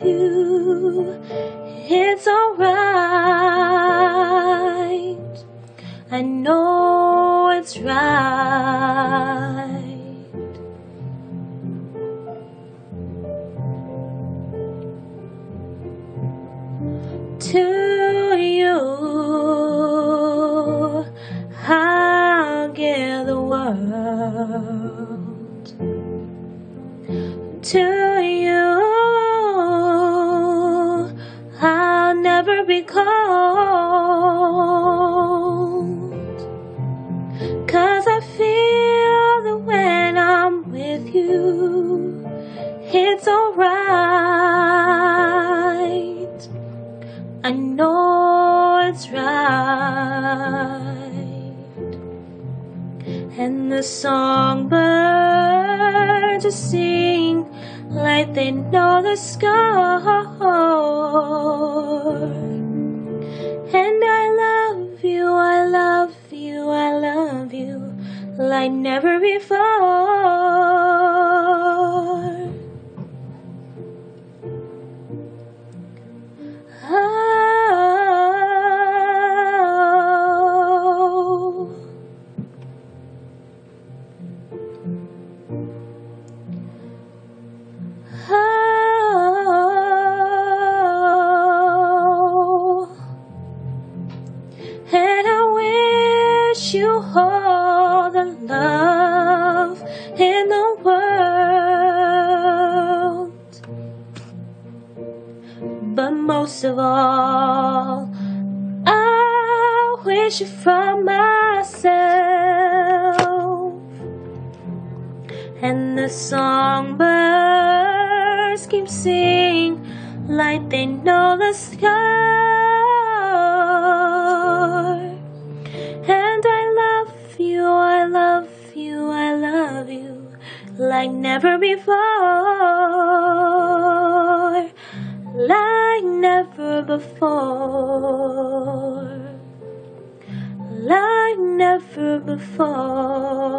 you. It's alright, I know it's right. To you, I'll give the world. To you, I'll never be cold. 'Cause I feel that when I'm with you, it's alright, I know it's right. And the songbirds just sing like they know the score. And I love you, I love you, I love you like never before. And I wish you all the love in the world, but most of all, I wish it from myself. And the songbirds keep singing like they know the score. And I love you, I love you, I love you like never before. Like never before. Like never before.